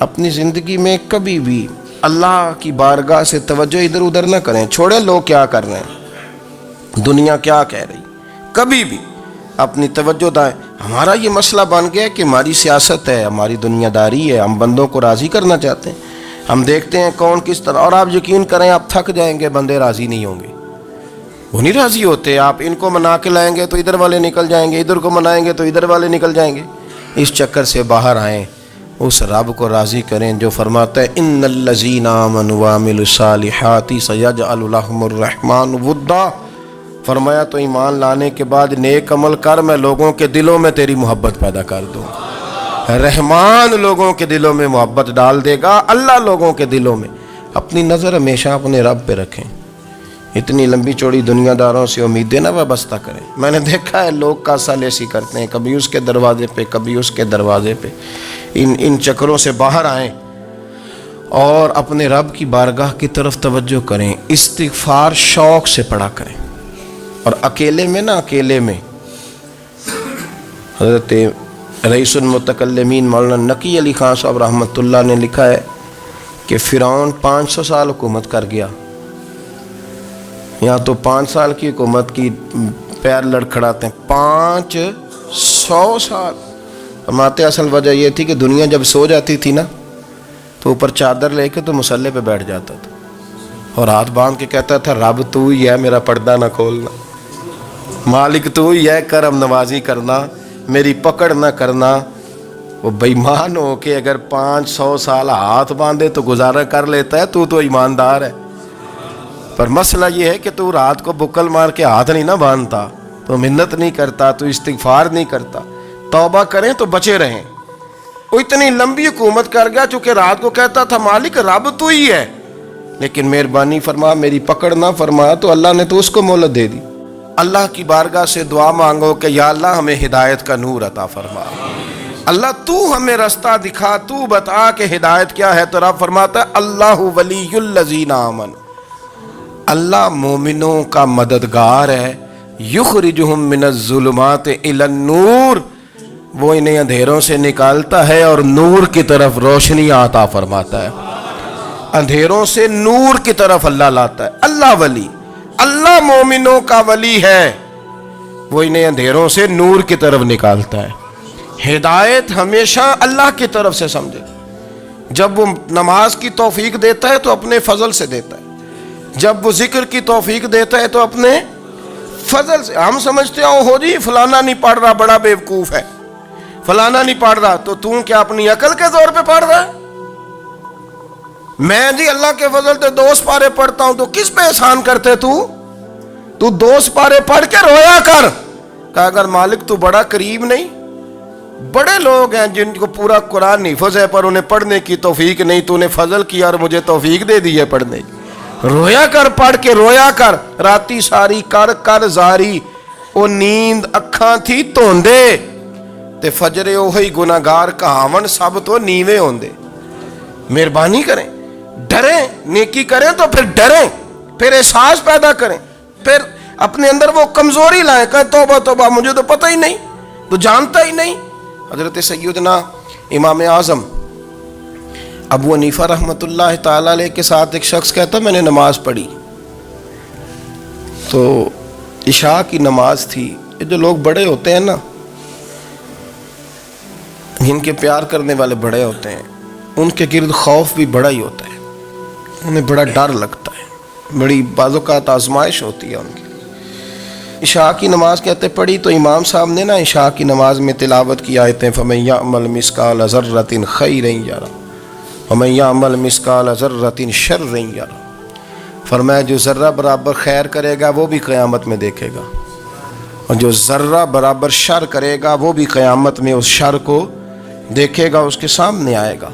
اپنی زندگی میں کبھی بھی اللہ کی بارگاہ سے توجہ ادھر ادھر نہ کریں. چھوڑیں لوگ کیا کر رہے ہیں, دنیا کیا کہہ رہی, کبھی بھی اپنی توجہ دائیں. ہمارا یہ مسئلہ بن گیا کہ ہماری سیاست ہے, ہماری دنیا داری ہے, ہم بندوں کو راضی کرنا چاہتے ہیں. ہم دیکھتے ہیں کون کس طرح, اور آپ یقین کریں آپ تھک جائیں گے, بندے راضی نہیں ہوں گے, وہ نہیں راضی ہوتے. آپ ان کو منا کے لائیں گے تو ادھر والے نکل جائیں گے, ادھر کو منائیں گے تو ادھر والے نکل جائیں گے. اس چکر سے باہر آئیں, اس رب کو راضی کریں جو فرماتا ہے ان الذین آمنوا وعملوا الصالحات سیجعل لهم الرحمن ودا. فرمایا تو ایمان لانے کے بعد نیک عمل کر, میں لوگوں کے دلوں میں تیری محبت پیدا کر دوں. رحمان لوگوں کے دلوں میں محبت ڈال دے گا. اللہ لوگوں کے دلوں میں. اپنی نظر ہمیشہ اپنے رب پہ رکھیں. اتنی لمبی چوڑی دنیا داروں سے امیدیں نہ وابستہ کریں. میں نے دیکھا ہے لوگ کا سالیسی کرتے ہیں, کبھی اس کے دروازے پہ کبھی اس کے دروازے پہ. ان چکروں سے باہر آئیں اور اپنے رب کی بارگاہ کی طرف توجہ کریں. استغفار شوق سے پڑھا کریں. اور اکیلے میں نا, اکیلے میں حضرت رئیس المتکلمین مولانا نقی علی خان صاحب رحمۃ اللہ نے لکھا ہے کہ فرعون 500 سال حکومت کر گیا. یہاں تو 5 سال کی حکومت کی پیر لڑکھڑاتے ہیں, 500 سال. فرماتے اصل وجہ یہ تھی کہ دنیا جب سو جاتی تھی نا تو اوپر چادر لے کے تو مصلے پہ بیٹھ جاتا تھا اور ہاتھ باندھ کے کہتا تھا رب تو ہی ہے, میرا پردہ نہ کھولنا, مالک تو ہی ہے, کرم نوازی کرنا, میری پکڑ نہ کرنا. وہ بےمان ہو کے اگر 500 سال ہاتھ باندھے تو گزارا کر لیتا ہے, تو ایماندار ہے. پر مسئلہ یہ ہے کہ تو رات کو بکل مار کے ہاتھ نہیں نہ باندھتا, تو منت نہیں کرتا, تو استغفار نہیں کرتا. توبہ کریں تو بچے رہیں. وہ اتنی لمبی حکومت کر گیا چونکہ رات کو کہتا تھا مالک رب تو ہی ہے, لیکن مہربانی فرما, میری پکڑ نہ فرما, تو اللہ نے تو اس کو مہلت دے دی. اللہ کی بارگاہ سے دعا مانگو کہ یا اللہ ہمیں ہدایت کا نور عطا فرما. اللہ تو ہمیں رستہ دکھا, تو بتا کہ ہدایت کیا ہے. تو رب فرماتا ہے اللہ ولی الذین آمنوا, اللہ مومنوں کا مددگار ہے. یخرجہم من الظلمات الی النور, وہ انہیں اندھیروں سے نکالتا ہے اور نور کی طرف روشنی عطا فرماتا ہے. اندھیروں سے نور کی طرف اللہ لاتا ہے. اللہ ولی, اللہ مومنوں کا ولی ہے, وہ انہیں اندھیروں سے نور کی طرف نکالتا ہے. ہدایت ہمیشہ اللہ کی طرف سے سمجھے. جب وہ نماز کی توفیق دیتا ہے تو اپنے فضل سے دیتا ہے, جب وہ ذکر کی توفیق دیتا ہے تو اپنے فضل سے. ہم سمجھتے ہیں ہو جی فلانا نہیں پڑھ رہا بڑا بیوقوف ہے, فلانا نہیں پڑھ رہا, تو تم کیا اپنی عقل کے زور پہ پڑھ رہا ہے؟ میں جی اللہ کے فضل سے 2 سپارے پڑھتا ہوں, تو کس پہ احسان کرتے تو 2 سپارے پڑھ کے رویا کر. کہا اگر مالک تو بڑا قریب نہیں, بڑے لوگ ہیں جن کو پورا قرآن حفظ ہے پر انہیں پڑھنے کی توفیق نہیں, تو انہیں فضل کیا اور مجھے توفیق دے دی ہے پڑھنے کی. رویا کر, پڑھ کے رویا کر. راتی ساری کر کر زاری, او نیند اکھاں تھی توندے, تے فجرے اوہی گناہگار کہاون سب تو نیوے ہوندے. مہربانی کریں, ڈریں, نیکی کریں تو پھر ڈریں, پھر احساس پیدا کریں, پھر اپنے اندر وہ کمزوری لائیں, کہیں توبہ توبہ مجھے تو پتہ ہی نہیں, تو جانتا ہی نہیں. حضرت سیدنا امام اعظم ابو حنیفہ رحمۃ اللہ تعالی علیہ کے ساتھ ایک شخص کہتا میں نے نماز پڑھی, تو عشاء کی نماز تھی. یہ جو لوگ بڑے ہوتے ہیں نا, جن کے پیار کرنے والے بڑے ہوتے ہیں, ان کے گرد خوف بھی بڑا ہی ہوتا ہے, انہیں بڑا ڈر لگتا ہے, بڑی بعض اوقات آزمائش ہوتی ہے ان کی. عشاء کی نماز کہتے پڑھی, تو امام صاحب نے نا عشاء کی نماز میں تلاوت کی آیتیں فَمَن يَعْمَلْ مِثْقَالَ ذَرَّةٍ خَيْرًا يَرَهُ وَمَن يَعْمَلْ مِثْقَالَ ذَرَّةٍ شَرًّا يَرَهُ. فرمایا جو ذرہ برابر خیر کرے گا وہ بھی قیامت میں دیکھے گا, اور جو ذرہ برابر شر کرے گا وہ بھی قیامت میں اس شر کو دیکھے گا, اس کے سامنے آئے گا.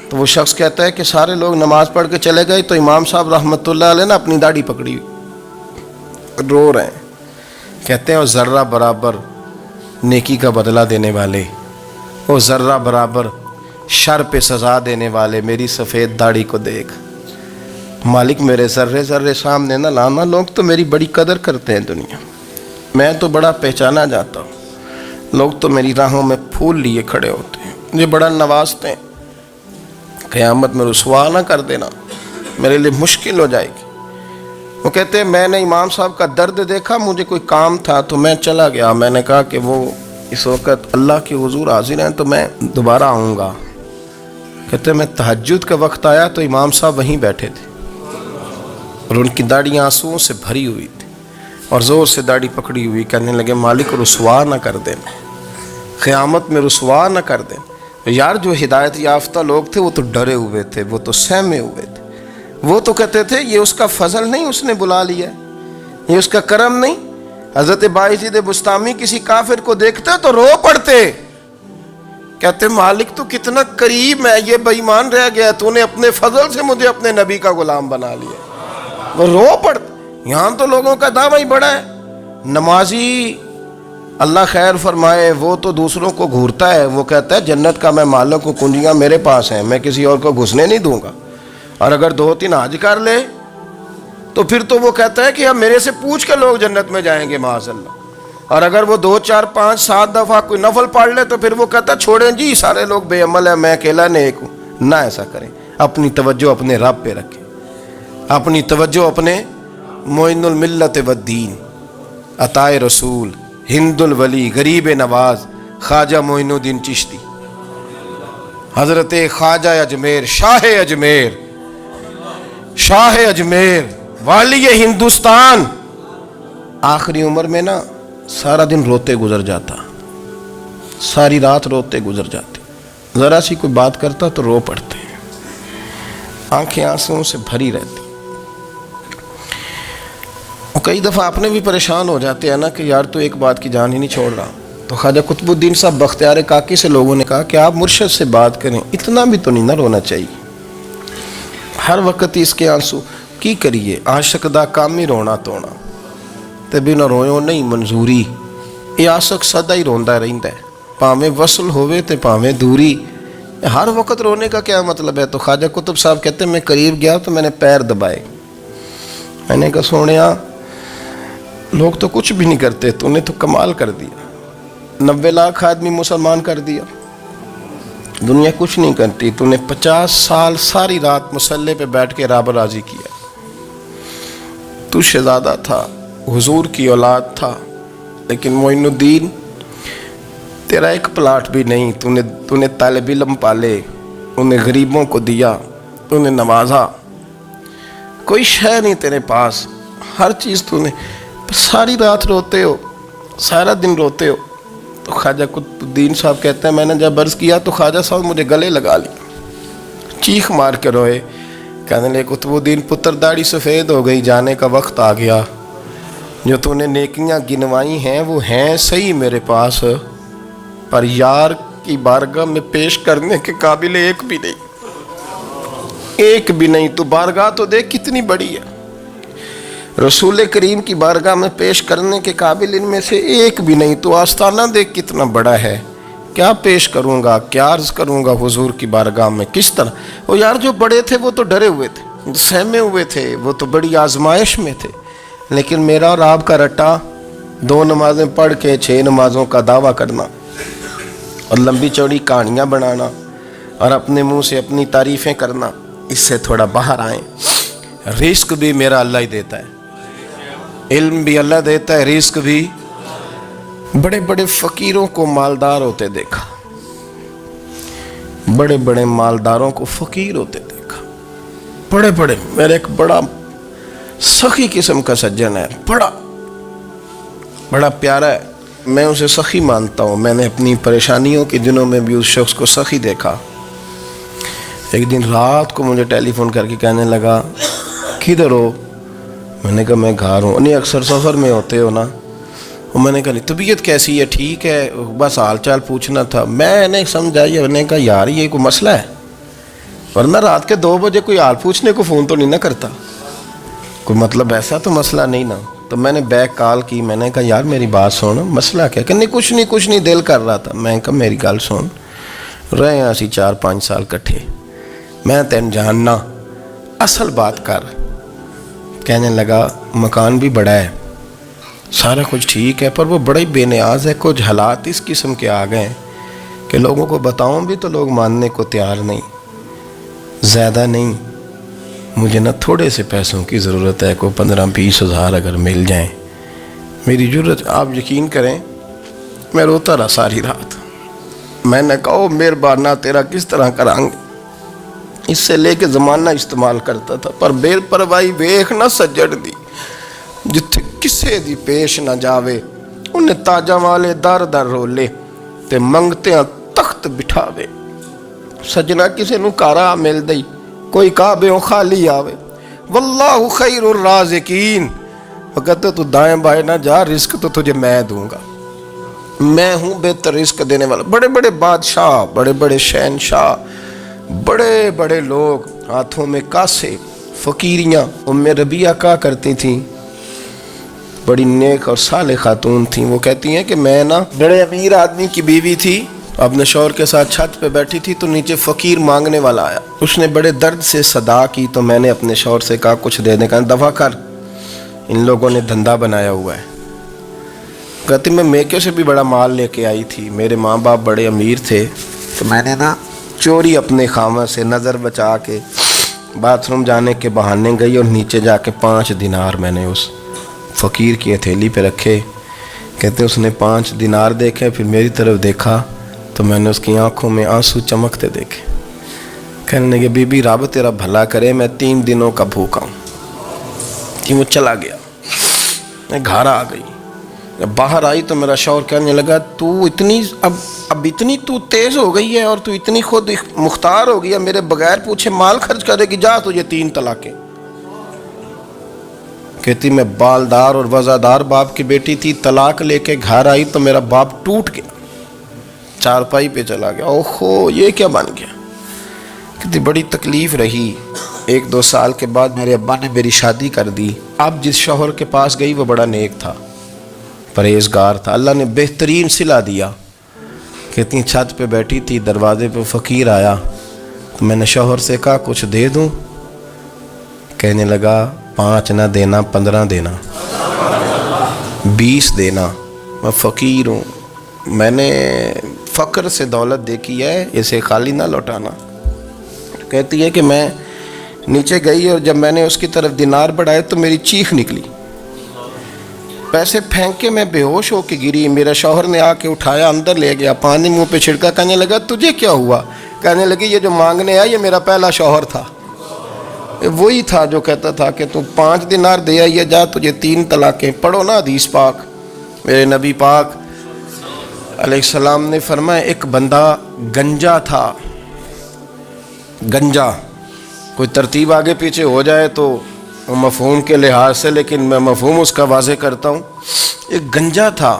تو وہ شخص کہتا ہے کہ سارے لوگ نماز پڑھ کے چلے گئے, تو امام صاحب رحمۃ اللہ علیہ نے اپنی داڑھی پکڑی, رو رہے ہیں. کہتے ہیں وہ ذرہ برابر نیکی کا بدلہ دینے والے, وہ ذرہ برابر شر پہ سزا دینے والے, میری سفید داڑھی کو دیکھ. مالک میرے ذرے ذرے سامنے نہ لانا, لوگ تو میری بڑی قدر کرتے ہیں دنیا, میں تو بڑا پہچانا جاتا ہوں, لوگ تو میری راہوں میں پھول لیے کھڑے ہوتے ہیں, مجھے بڑا نوازتے ہیں. قیامت میں رسوا نہ کر دینا، میرے لیے مشکل ہو جائے گی۔ وہ کہتے ہیں میں نے امام صاحب کا درد دیکھا، مجھے کوئی کام تھا تو میں چلا گیا، میں نے کہا کہ وہ اس وقت اللہ کے حضور حاضر ہیں تو میں دوبارہ آؤں گا۔ کہتے ہیں میں تہجد کا وقت آیا تو امام صاحب وہیں بیٹھے تھے اور ان کی داڑھی آنسوؤں سے بھری ہوئی تھی اور زور سے داڑھی پکڑی ہوئی، کہنے لگے مالک رسوا نہ کر دیں، قیامت میں رسوا نہ کر دیں۔ یار جو ہدایت یافتہ لوگ تھے وہ تو ڈرے ہوئے تھے، وہ تو سہمے ہوئے تھے، وہ تو کہتے تھے یہ اس کا فضل نہیں، اس نے بلا لیا، یہ اس کا کرم نہیں۔ حضرت باعزید بسطامی کسی کافر کو دیکھتے تو رو پڑتے، کہتے مالک تو کتنا قریب ہے، یہ بے ایمان رہ گیا، تو نے اپنے فضل سے مجھے اپنے نبی کا غلام بنا لیا۔ وہ رو پڑتے۔ یہاں تو لوگوں کا دعویٰ ہی بڑا ہے، نمازی اللہ خیر فرمائے وہ تو دوسروں کو گھورتا ہے، وہ کہتا ہے جنت کا میں مالک ہوں، کنجیاں میرے پاس ہیں، میں کسی اور کو گھسنے نہیں دوں گا، اور اگر 2-3 حج کر لے تو پھر تو وہ کہتا ہے کہ اب میرے سے پوچھ کے لوگ جنت میں جائیں گے معاذ اللہ، اور اگر وہ 2 4 5 7 دفعہ کوئی نفل پڑھ لے تو پھر وہ کہتا ہے چھوڑیں جی سارے لوگ بے عمل ہیں، میں اکیلا نیک ہوں۔ نہ ایسا کریں، اپنی توجہ اپنے رب پہ رکھیں، اپنی توجہ اپنے معین الملت والدین، عطائے رسول، ہند الولی، غریب نواز، خواجہ معین الدین چشتی، حضرت خواجہ اجمیر، شاہ اجمیر، شاہ اجمیر، والی ہندوستان۔ آخری عمر میں نا سارا دن روتے گزر جاتا، ساری رات روتے گزر جاتے، ذرا سی کوئی بات کرتا تو رو پڑتے، آنکھیں آنسوؤں سے بھری رہتی۔ اور کئی دفعہ اپنے بھی پریشان ہو جاتے ہیں نا کہ یار تو ایک بات کی جان ہی نہیں چھوڑ رہا۔ تو خواجہ قطب الدین صاحب بختیار کاکی سے لوگوں نے کہا کہ آپ مرشد سے بات کریں، اتنا بھی تو نہیں نہ رونا چاہیے، ہر وقت اس کے آنسو کی کریے، عاشق دا کام ہی رونا تونا تے بنا رویوں نہیں منظوری، یہ عاشق سدا ہی روندا رہندا ہے، پاویں وصل ہوئے تے پاویں دوری، ہر وقت رونے کا کیا مطلب ہے؟ تو خواجہ قطب صاحب کہتے ہیں میں قریب گیا تو میں نے پیر دبائے، میں نے کہا سونیا لوگ تو کچھ بھی نہیں کرتے، تو نے تو کمال کر دیا، 90 لاکھ آدمی مسلمان کر دیا، دنیا کچھ نہیں کرتی، تو نے 50 سال ساری رات مصلے پہ بیٹھ کے رب راضی کیا، تو شہزادہ تھا، حضور کی اولاد تھا، لیکن معین الدین تیرا ایک پلاٹ بھی نہیں، تو نے طالب علم پالے، انہیں غریبوں کو دیا، تو نے نوازا، کوئی شے نہیں تیرے پاس، ہر چیز تو نے، ساری رات روتے ہو، سارا دن روتے ہو۔ تو خواجہ قطب الدین صاحب کہتے ہیں میں نے جب عرض کیا تو خواجہ صاحب مجھے گلے لگا لی، چیخ مار کے روئے، کہنے لگے قطب الدین پتر داڑھی سفید ہو گئی، جانے کا وقت آ گیا، جو تو نے نیکیاں گنوائی ہیں وہ ہیں صحیح میرے پاس، پر یار کی بارگاہ میں پیش کرنے کے قابل ایک بھی نہیں، ایک بھی نہیں، تو بارگاہ تو دیکھ کتنی بڑی ہے، رسول کریم کی بارگاہ میں پیش کرنے کے قابل ان میں سے ایک بھی نہیں، تو آستانہ دیکھ کتنا بڑا ہے، کیا پیش کروں گا، کیا عرض کروں گا حضور کی بارگاہ میں، کس طرح؟ وہ یار جو بڑے تھے وہ تو ڈرے ہوئے تھے، سہمے ہوئے تھے، وہ تو بڑی آزمائش میں تھے، لیکن میرا اور آپ کا رٹا 2 نمازیں پڑھ کے 6 نمازوں کا دعویٰ کرنا اور لمبی چوڑی کہانیاں بنانا اور اپنے منہ سے اپنی تعریفیں کرنا، اس سے تھوڑا باہر آئیں۔ رزق بھی میرا اللہ ہی دیتا ہے، علم بھی اللہ دیتا ہے، رزق بھی۔ بڑے بڑے فقیروں کو مالدار ہوتے دیکھا، بڑے بڑے مالداروں کو فقیر ہوتے دیکھا، بڑے بڑے، میرے ایک بڑا سخی قسم کا سجن ہے، بڑا پیارا ہے، میں اسے سخی مانتا ہوں، میں نے اپنی پریشانیوں کے دنوں میں بھی اس شخص کو سخی دیکھا۔ ایک دن رات کو مجھے ٹیلی فون کر کے کہنے لگا کدھر ہو؟ میں نے کہا میں گھر ہوں۔ نہیں اکثر سفر میں ہوتے ہو نا؟ اور میں نے کہا طبیعت کیسی ہے؟ ٹھیک ہے، بس حال چال پوچھنا تھا۔ میں نے سمجھائی، میں نے کہا یار یہ کوئی مسئلہ ہے، ورنہ رات کے 2 بجے کوئی حال پوچھنے کو فون تو نہیں نہ کرتا، کوئی مطلب ایسا تو مسئلہ نہیں نا۔ تو میں نے بیک کال کی، میں نے کہا یار میری بات سن، مسئلہ کیا؟ کہ نہیں کچھ نہیں دل کر رہا تھا۔ میں کہا میری گل سن، رہے ہیں اسی 4-5 سال کٹھے، میں تین جاننا، اصل بات کر۔ کہنے لگا مکان بھی بڑا ہے، سارا کچھ ٹھیک ہے، پر وہ بڑا ہی بے نیاز ہے، کچھ حالات اس قسم کے آ گئے ہیں کہ لوگوں کو بتاؤں بھی تو لوگ ماننے کو تیار نہیں۔ زیادہ نہیں، مجھے نا تھوڑے سے پیسوں کی ضرورت ہے، کوئی 15-20 ہزار اگر مل جائیں میری ضرورت۔ آپ یقین کریں میں روتا رہا ساری رات۔ میں نے کہا او مہربانہ تیرا کس طرح کرانگے، اس سے لے کے زمانہ استعمال کرتا تھا، پر بے پرواہی ویکھ نہ سجڑ دی، جتھے کسے دی پیش نہ جاوے انہیں تاجاں والے در در رولے تے منگتے ہیں تخت بٹھاوے۔ سجنا کسے نو کارا مل دئی، کوئی کعبے خالی آوے، واللہ خیر الرازقین، وہ کہتے تو دائیں بائیں نہ جا، رزق تو تجھے میں دوں گا، میں ہوں بہتر رزق دینے والا۔ بڑے بڑے بادشاہ، بڑے بڑے شہنشاہ، بڑے بڑے لوگ، ہاتھوں میں کاسے، فقیریاں۔ ام ربیعہ کہا کرتی تھیں، بڑی نیک اور صالح خاتون تھیں، وہ کہتی ہیں کہ میں نا بڑے امیر آدمی کی بیوی تھی، اپنے شوہر کے ساتھ چھت پہ بیٹھی تھی تو نیچے فقیر مانگنے والا آیا، اس نے بڑے درد سے صدا کی تو میں نے اپنے شوہر سے کہا کچھ دے دیں، کہا دفع کر، ان لوگوں نے دھندا بنایا ہوا ہے۔ کہتی میں میکے سے بھی بڑا مال لے کے آئی تھی، میرے ماں باپ بڑے امیر تھے تو میں نے نا چوری اپنے خامہ سے نظر بچا کے باتھ روم جانے کے بہانے گئی اور نیچے جا کے 5 دینار میں نے اس فقیر کی ہتھیلی پہ رکھے۔ کہتے اس نے 5 دینار دیکھے، پھر میری طرف دیکھا تو میں نے اس کی آنکھوں میں آنسو چمکتے دیکھے۔ کہنے لگے بی بی رب تیرا بھلا کرے، میں 3 دنوں کا بھوکا ہوں۔ کہ وہ چلا گیا، میں گھر آ گئی، جب باہر آئی تو میرا شوہر کہنے لگا تو اتنی اب اتنی تو تیز ہو گئی ہے اور تو اتنی خود مختار ہو گئی ہے، میرے بغیر پوچھے مال خرچ کرے گی، جا تجھے 3 طلاقیں۔ کہتی میں بالدار اور وزادار باپ کی بیٹی تھی، طلاق لے کے گھر آئی تو میرا باپ ٹوٹ گیا، چارپائی پہ چلا گیا، اوہو یہ کیا بن گیا۔ کہتی بڑی تکلیف رہی، 1-2 سال کے بعد میرے ابا نے میری شادی کر دی۔ اب جس شوہر کے پاس گئی وہ بڑا نیک تھا، پرہیزگار تھا، اللہ نے بہترین صلہ دیا۔ کہتی چھت پہ بیٹھی تھی، دروازے پہ فقیر آیا تو میں نے شوہر سے کہا کچھ دے دوں، کہنے لگا 5 نہ دینا، 15 دینا، 20 دینا، میں فقیر ہوں، میں نے فقر سے دولت دیکھی ہے، اسے خالی نہ لوٹانا۔ کہتی ہے کہ میں نیچے گئی اور جب میں نے اس کی طرف دینار بڑھائے تو میری چیخ نکلی، پیسے پھینک کے میں بے ہوش ہو کے گری، میرا شوہر نے آ کے اٹھایا، اندر لے گیا، پانی منہ پہ چھڑکا، کہنے لگا تجھے کیا ہوا؟ کہنے لگی یہ جو مانگنے آیا یہ میرا پہلا شوہر تھا، وہی تھا جو کہتا تھا کہ تو 5 دینار دے آئیے، جا تجھے 3 طلاقیں۔ پڑھو نا حدیث پاک، میرے نبی پاک علیہ السلام نے فرمایا ایک بندہ گنجا تھا، گنجا، کوئی ترتیب آگے پیچھے ہو جائے تو مفہوم کے لحاظ سے، لیکن میں مفہوم اس کا واضح کرتا ہوں، ایک گنجا تھا،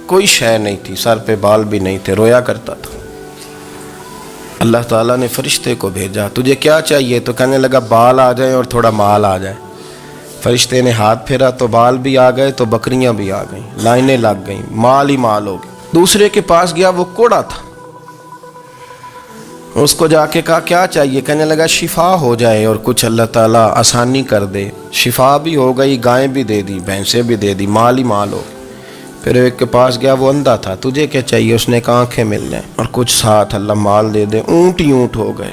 کوئی شے نہیں تھی، سر پہ بال بھی نہیں تھے، رویا کرتا تھا۔ اللہ تعالیٰ نے فرشتے کو بھیجا، تجھے کیا چاہیے؟ تو کہنے لگا بال آ جائیں اور تھوڑا مال آ جائے۔ فرشتے نے ہاتھ پھیرا تو بال بھی آ گئے تو بکریاں بھی آ گئیں، لائنیں لگ گئیں، مال ہی مال ہو گئے۔ دوسرے کے پاس گیا، وہ کوڑا تھا، اس کو جا کے کہا کیا چاہیے؟ کہنے لگا شفا ہو جائے اور کچھ اللہ تعالیٰ آسانی کر دے۔ شفا بھی ہو گئی، گائیں بھی دے دی، بھینسیں بھی دے دی، مال ہی مال ہو گئے۔ پھر ایک کے پاس گیا، وہ اندھا تھا، تجھے کیا چاہیے؟ اس نے کہا آنکھیں مل جائیں اور کچھ ساتھ اللہ مال دے دے۔ اونٹ ہی اونٹ ہو گئے۔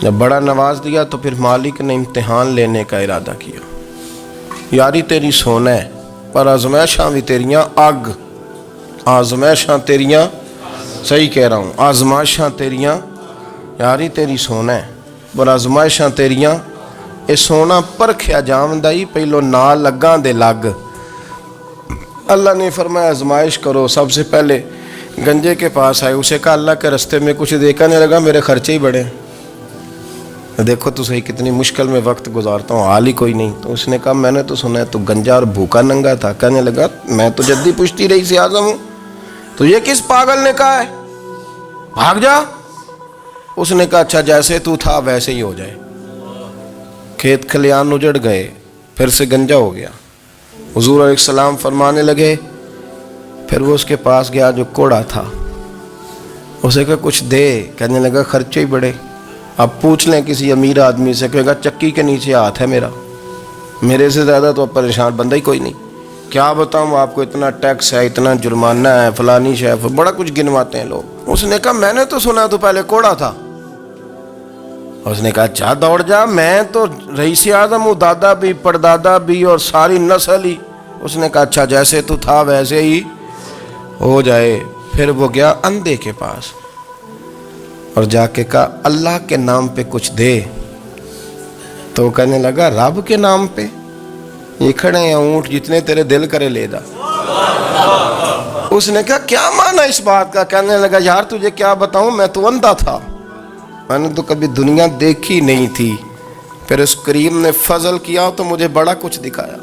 جب بڑا نواز دیا تو پھر مالک نے امتحان لینے کا ارادہ کیا، یاری تیری سونا ہے پر آزمائشاں بھی تیریاں اگ، آزمائشاں تیریاں، صحیح کہہ رہا ہوں، آزمائشاں تیریاں، یاری تیری سونا ہے پر آزمائشاں تیریاں، اے سونا پرکھیا جامدائی پہلو نال لگاں دے لگ۔ اللہ نے فرمایا آزمائش کرو۔ سب سے پہلے گنجے کے پاس آئے، اسے کہا اللہ کے رستے میں کچھ دیکھا نہیں لگا، میرے خرچے ہی بڑے، دیکھو تو صحیح کتنی مشکل میں وقت گزارتا ہوں، حال ہی کوئی نہیں۔ تو اس نے کہا میں نے تو سنا ہے تو گنجا اور بھوکا ننگا تھا۔ کہنے لگا میں تو جدی پشتی رئیس اعظم ہوں، تو یہ کس پاگل نے کہا ہے بھاگ جا؟ اس نے کہا اچھا جیسے تو تھا ویسے ہی ہو جائے۔ کھیت کھلیان اجڑ گئے، پھر سے گنجا ہو گیا۔ حضور علیہ السلام فرمانے لگے، پھر وہ اس کے پاس گیا جو کوڑا تھا، اسے کہا کچھ دے، کہنے لگا خرچے ہی بڑے، اب پوچھ لیں کسی امیر آدمی سے، کہے گا چکی کے نیچے ہاتھ ہے میرا، میرے سے زیادہ تو اب پریشان بندہ ہی کوئی نہیں، کیا بتاؤں آپ کو، اتنا ٹیکس ہے، اتنا جرمانہ ہے، فلانی شے، بڑا کچھ گنواتے ہیں لوگ۔ اس نے کہا میں نے تو سنا تو پہلے کوڑا تھا، اس نے کہا اچھا دوڑ جا، میں تو رئیس اعظم ہوں، دادا بھی پردادا بھی اور ساری نسل ہی۔ اس نے کہا اچھا جیسے تو تھا ویسے ہی ہو جائے۔ پھر وہ گیا اندھے کے پاس اور جا کے کہا اللہ کے نام پہ کچھ دے۔ تو وہ کہنے لگا رب کے نام پہ؟ یہ کھڑے ہیں اونٹ، جتنے تیرے دل کرے لے جا۔ اس نے کہا کیا معنی اس بات کا؟ کہنے لگا یار تجھے کیا بتاؤں، میں تو اندھا تھا، میں نے تو کبھی دنیا دیکھی نہیں تھی، پھر اس کریم نے فضل کیا تو مجھے بڑا کچھ دکھایا،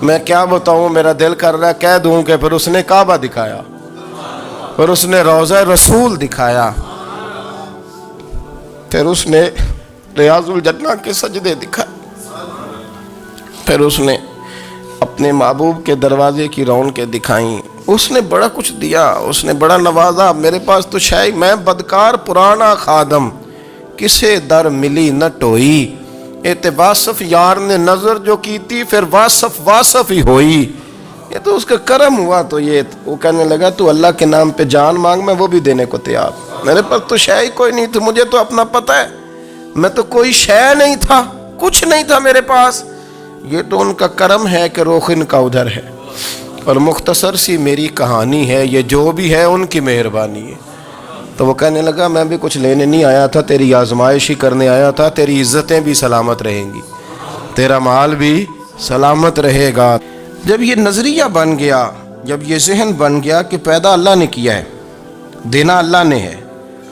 میں کیا بتاؤں، میرا دل کر رہا ہے کہہ دوں کہ پھر اس نے کعبہ دکھایا، پھر اس نے روضہ رسول دکھایا، پھر اس نے ریاض الجنہ کے سجدے دکھائے، پھر اس نے اپنے محبوب کے دروازے کی رونقیں دکھائیں، اس نے بڑا کچھ دیا، اس نے بڑا نوازا۔ میرے پاس تو شاید میں بدکار پرانا خادم، کسے در ملی نہ ٹوئی، اعتباصف یار نے نظر جو کی تھی پھر واصف ہی ہوئی۔ یہ تو اس کا کرم ہوا۔ تو یہ وہ کہنے لگا تو اللہ کے نام پہ جان مانگ، میں وہ بھی دینے کو تیار، میرے پاس تو شے کوئی نہیں تھی، مجھے تو اپنا پتہ ہے، میں تو کوئی شے نہیں تھا، کچھ نہیں تھا میرے پاس، یہ تو ان کا کرم ہے کہ رخ ان کا ادھر ہے، اور مختصر سی میری کہانی ہے، یہ جو بھی ہے ان کی مہربانی ہے۔ تو وہ کہنے لگا میں بھی کچھ لینے نہیں آیا تھا، تیری آزمائش ہی کرنے آیا تھا، تیری عزتیں بھی سلامت رہیں گی، تیرا مال بھی سلامت رہے گا۔ جب یہ نظریہ بن گیا، جب یہ ذہن بن گیا کہ پیدا اللہ نے کیا ہے، دینا اللہ نے ہے،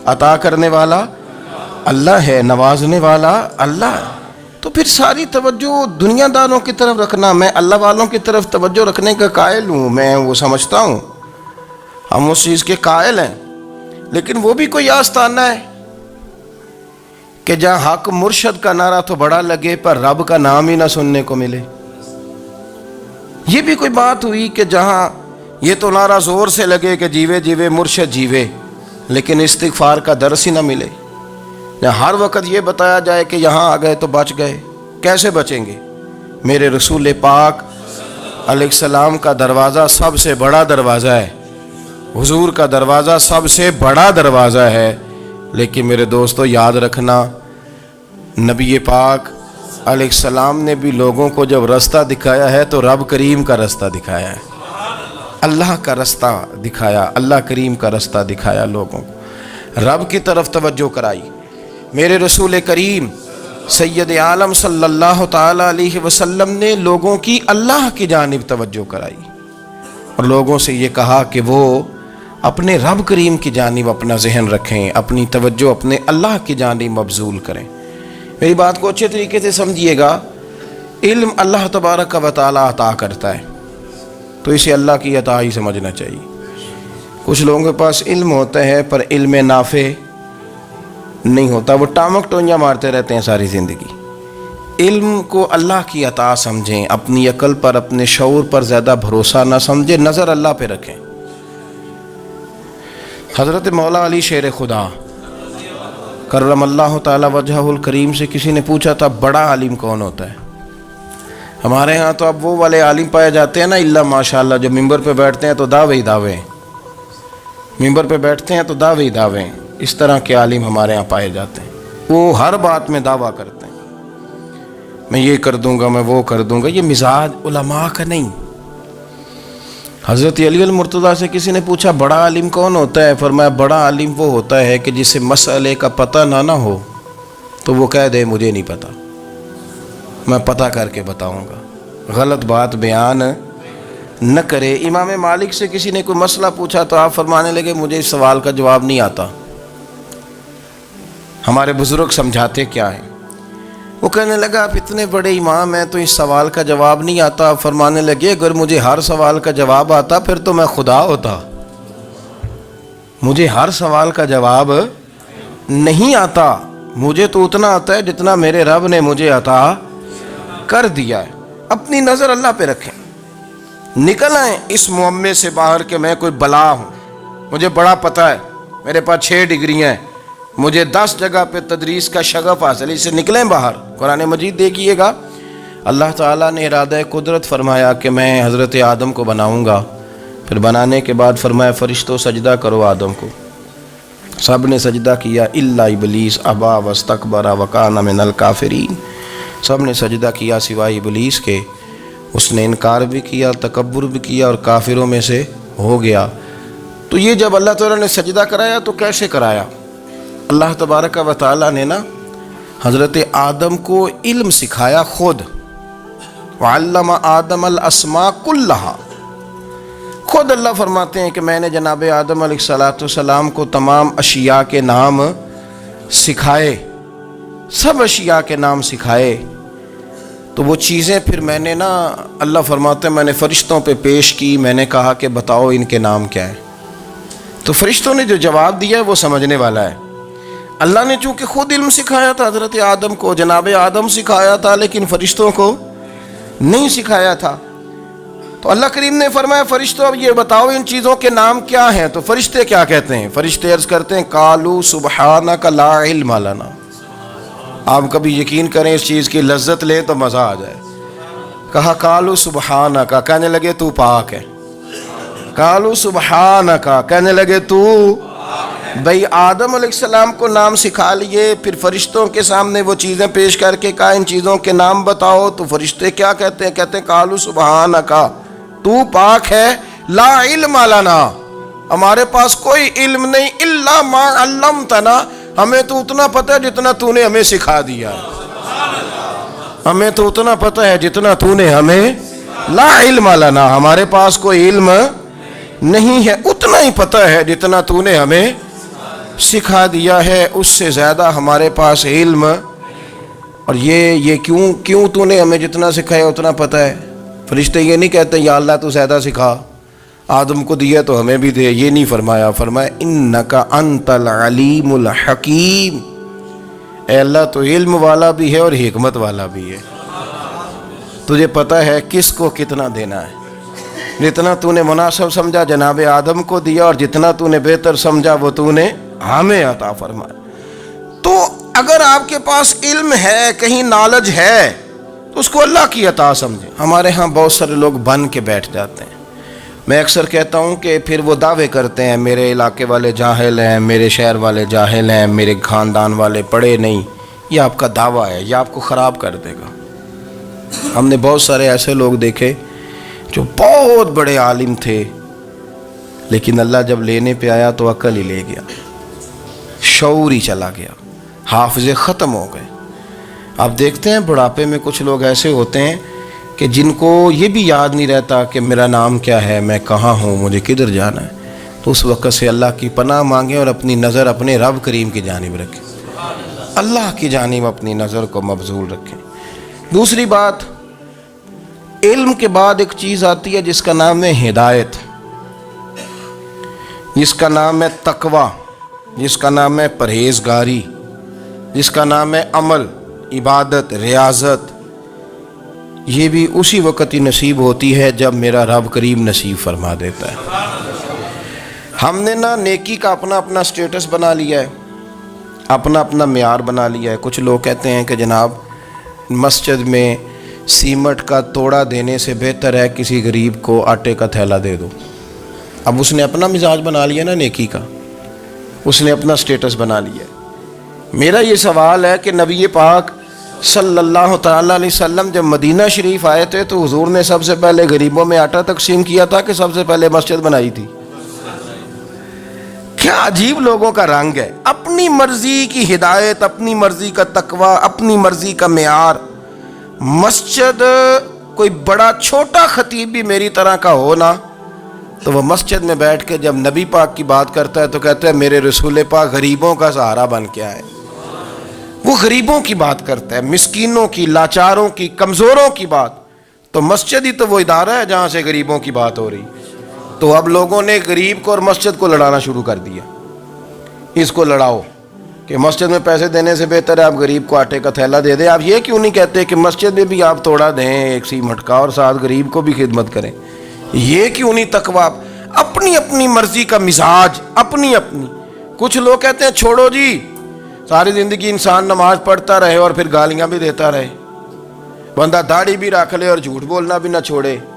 عطا کرنے والا اللہ ہے، نوازنے والا اللہ ہے، تو پھر ساری توجہ دنیا داروں کی طرف رکھنا، میں اللہ والوں کی طرف توجہ رکھنے کا قائل ہوں، میں وہ سمجھتا ہوں، ہم اس چیز کے قائل ہیں، لیکن وہ بھی کوئی آستانہ ہے کہ جہاں حق مرشد کا نعرہ تو بڑا لگے پر رب کا نام ہی نہ سننے کو ملے۔ یہ بھی کوئی بات ہوئی کہ جہاں یہ تو نعرہ زور سے لگے کہ جیوے جیوے مرشد جیوے، لیکن استغفار کا درس ہی نہ ملے، جہاں ہر وقت یہ بتایا جائے کہ یہاں آ گئے تو بچ گئے، کیسے بچیں گے؟ میرے رسول پاک علیہ السلام کا دروازہ سب سے بڑا دروازہ ہے، حضور کا دروازہ سب سے بڑا دروازہ ہے، لیکن میرے دوستو یاد رکھنا، نبی پاک علیہ السلام نے بھی لوگوں کو جب رستہ دکھایا ہے تو رب کریم کا رستہ دکھایا ہے، اللہ کا رستہ دکھایا، اللہ کریم کا رستہ دکھایا، لوگوں کو رب کی طرف توجہ کرائی۔ میرے رسول کریم سید عالم صلی اللہ تعالی علیہ وسلم نے لوگوں کی اللہ کی جانب توجہ کرائی اور لوگوں سے یہ کہا کہ وہ اپنے رب کریم کی جانب اپنا ذہن رکھیں، اپنی توجہ اپنے اللہ کی جانب مبذول کریں۔ میری بات کو اچھے طریقے سے سمجھیے گا، علم اللہ تبارک و تعالی عطا کرتا ہے تو اسے اللہ کی عطا ہی سمجھنا چاہیے۔ کچھ لوگوں کے پاس علم ہوتا ہے پر علم نافع نہیں ہوتا، وہ ٹامک ٹونیاں مارتے رہتے ہیں ساری زندگی۔ علم کو اللہ کی عطا سمجھیں، اپنی عقل پر اپنے شعور پر زیادہ بھروسہ نہ سمجھیں، نظر اللہ پہ رکھیں۔ حضرت مولا علی شیر خدا کرم اللہ تعالی وجہہ الکریم سے کسی نے پوچھا تھا بڑا عالم کون ہوتا ہے؟ ہمارے ہاں تو اب وہ والے عالم پائے جاتے ہیں نا، اللہ ماشاءاللہ، جو ممبر پہ بیٹھتے ہیں تو دعوے ہی دعوے، ممبر پہ بیٹھتے ہیں تو دعوے ہی دعوے، اس طرح کے عالم ہمارے ہاں پائے جاتے ہیں، وہ ہر بات میں دعویٰ کرتے ہیں، میں یہ کر دوں گا، میں وہ کر دوں گا۔ یہ مزاج علماء کا نہیں۔ حضرت علی المرتضیٰ سے کسی نے پوچھا بڑا عالم کون ہوتا ہے؟ فرمایا بڑا عالم وہ ہوتا ہے کہ جسے مسئلے کا پتہ نہ ہو تو وہ کہہ دے مجھے نہیں پتہ، میں پتہ کر کے بتاؤں گا، غلط بات بیان نہ کرے۔ امام مالک سے کسی نے کوئی مسئلہ پوچھا تو آپ فرمانے لگے مجھے اس سوال کا جواب نہیں آتا، ہمارے بزرگ سمجھاتے کیا ہیں؟ وہ کہنے لگا آپ اتنے بڑے امام ہیں تو اس سوال کا جواب نہیں آتا۔ آپ فرمانے لگے اگر مجھے ہر سوال کا جواب آتا پھر تو میں خدا ہوتا، مجھے ہر سوال کا جواب نہیں آتا، مجھے تو اتنا آتا ہے جتنا میرے رب نے مجھے عطا کر دیا ہے۔ اپنی نظر اللہ پہ رکھیں، نکل آئیں اس معمے سے باہر کہ میں کوئی بلا ہوں، مجھے بڑا پتہ ہے، میرے پاس 6 ڈگریاں ہیں، مجھے 10 جگہ پہ تدریس کا شغف حاصل ہے، اس سے نکلیں باہر۔ قرآن مجید دیکھیے گا، اللہ تعالیٰ نے ارادہ قدرت فرمایا کہ میں حضرت آدم کو بناؤں گا، پھر بنانے کے بعد فرمایا فرشتوں سجدہ کرو آدم کو، سب نے سجدہ کیا الا ابلیس ابا واستکبر وکان من الکافرین، سب نے سجدہ کیا سوائے ابلیس کے، اس نے انکار بھی کیا، تکبر بھی کیا اور کافروں میں سے ہو گیا۔ تو یہ جب اللہ تعالیٰ نے سجدہ کرایا تو کیسے کرایا؟ اللہ تبارک و تعالیٰ نے نا حضرت آدم کو علم سکھایا خود، وعلم آدم الاسماء کلہا، خود اللہ فرماتے ہیں کہ میں نے جناب آدم علیہ السلام کو تمام اشیاء کے نام سکھائے، سب اشیاء کے نام سکھائے۔ تو وہ چیزیں پھر میں نے نا، اللہ فرماتے ہیں میں نے فرشتوں پہ پیش کی، میں نے کہا کہ بتاؤ ان کے نام کیا ہے۔ تو فرشتوں نے جو جواب دیا ہے وہ سمجھنے والا ہے۔ اللہ نے چونکہ خود علم سکھایا تھا حضرت آدم کو، جناب آدم سکھایا تھا، لیکن فرشتوں کو نہیں سکھایا تھا۔ تو اللہ کریم نے فرمایا فرشتوں اب یہ بتاؤ ان چیزوں کے نام کیا ہیں۔ تو فرشتے کیا کہتے ہیں؟ فرشتے عرض کرتے ہیں قالوا سبحانک لا علم لنا۔ آپ کبھی یقین کریں اس چیز کی لذت لیں تو مزہ آ جائے۔ کہا قالوا سبحانک، کہنے لگے تو پاک ہے۔ قالوا سبحانک، کہنے لگے تو بھئی آدم علیہ السلام کو نام سکھا لیے، پھر فرشتوں کے سامنے وہ چیزیں پیش کر کے کہا ان چیزوں کے نام بتاؤ۔ تو فرشتے کیا کہتے ہیں؟ کہتے ہیں قالوا سبحانک، تو پاک ہے، لا علم لنا، ہمارے پاس کوئی علم نہیں، الا ما علمتنا، ہمیں تو اتنا پتہ ہے جتنا تو نے ہمیں سکھا دیا، ہمیں تو اتنا پتہ ہے جتنا تو نے ہمیں، لا علم لنا، ہمارے پاس کوئی علم نہیں ہے، اتنا ہی پتہ ہے جتنا تو نے ہمیں سکھا دیا ہے، اس سے زیادہ ہمارے پاس علم۔ اور یہ کیوں تو نے ہمیں جتنا سکھایا اتنا پتہ ہے؟ فرشتے یہ نہیں کہتے یا اللہ تو زیادہ سکھا، آدم کو دیا تو ہمیں بھی دے، یہ نہیں فرمایا، فرمایا انک انت العلیم الحکیم، اے اللہ تو علم والا بھی ہے اور حکمت والا بھی ہے، تجھے پتہ ہے کس کو کتنا دینا ہے، جتنا تو نے مناسب سمجھا جناب آدم کو دیا، اور جتنا تو نے بہتر سمجھا وہ تو نے ہمیں عطا فرمایا۔ تو اگر آپ کے پاس علم ہے، کہیں نالج ہے، تو اس کو اللہ کی عطا سمجھیں۔ ہمارے ہاں بہت سارے لوگ بن کے بیٹھ جاتے ہیں، میں اکثر کہتا ہوں کہ پھر وہ دعوے کرتے ہیں میرے علاقے والے جاہل ہیں، میرے شہر والے جاہل ہیں، میرے خاندان والے پڑھے نہیں۔ یہ آپ کا دعویٰ ہے، یہ آپ کو خراب کر دے گا۔ ہم نے بہت سارے ایسے لوگ دیکھے جو بہت بڑے عالم تھے، لیکن اللہ جب لینے پہ آیا تو عقل ہی لے گیا، شعور ہی چلا گیا، حافظے ختم ہو گئے۔ آپ دیکھتے ہیں بڑھاپے میں کچھ لوگ ایسے ہوتے ہیں کہ جن کو یہ بھی یاد نہیں رہتا کہ میرا نام کیا ہے، میں کہاں ہوں، مجھے کدھر جانا ہے۔ تو اس وقت سے اللہ کی پناہ مانگیں اور اپنی نظر اپنے رب کریم کی جانب رکھیں، اللہ کی جانب اپنی نظر کو مبذول رکھیں۔ دوسری بات، علم کے بعد ایک چیز آتی ہے جس کا نام ہے ہدایت، جس کا نام ہے تقوی، جس کا نام ہے پرہیزگاری، جس کا نام ہے عمل، عبادت، ریاضت۔ یہ بھی اسی وقت ہی نصیب ہوتی ہے جب میرا رب کریم نصیب فرما دیتا ہے۔ ہم نے نا نیکی کا اپنا اپنا سٹیٹس بنا لیا ہے، اپنا اپنا معیار بنا لیا ہے۔ کچھ لوگ کہتے ہیں کہ جناب مسجد میں سیمٹ کا توڑا دینے سے بہتر ہے کسی غریب کو آٹے کا تھیلا دے دو۔ اب اس نے اپنا مزاج بنا لیا نا نیکی کا، اس نے اپنا سٹیٹس بنا لیا ہے۔ میرا یہ سوال ہے کہ نبی پاک صلی اللہ تعالیٰ علیہ وسلم جب مدینہ شریف آئے تھے تو حضور نے سب سے پہلے غریبوں میں آٹا تقسیم کیا تھا کہ سب سے پہلے مسجد بنائی تھی؟ کیا عجیب لوگوں کا رنگ ہے، اپنی مرضی کی ہدایت، اپنی مرضی کا تقوی، اپنی مرضی کا معیار۔ مسجد کوئی بڑا چھوٹا خطیب بھی میری طرح کا ہو نا، تو وہ مسجد میں بیٹھ کے جب نبی پاک کی بات کرتا ہے تو کہتا ہے میرے رسول پاک غریبوں کا سہارا بن کے آئے۔ وہ غریبوں کی بات کرتا ہے، مسکینوں کی، لاچاروں کی، کمزوروں کی بات۔ تو مسجد ہی تو وہ ادارہ ہے جہاں سے غریبوں کی بات ہو رہی۔ تو اب لوگوں نے غریب کو اور مسجد کو لڑانا شروع کر دیا، اس کو لڑاؤ کہ مسجد میں پیسے دینے سے بہتر ہے آپ غریب کو آٹے کا تھیلا دے دیں۔ آپ یہ کیوں نہیں کہتے کہ مسجد میں بھی آپ توڑا دیں ایک سیمٹ کا اور ساتھ غریب کو بھی خدمت کریں؟ یہ کیوں نہیں تقویٰ؟ اپنی اپنی مرضی کا مزاج، اپنی اپنی۔ کچھ لوگ کہتے ہیں چھوڑو جی، ساری زندگی انسان نماز پڑھتا رہے اور پھر گالیاں بھی دیتا رہے، بندہ داڑھی بھی رکھ لے اور جھوٹ بولنا بھی نہ چھوڑے۔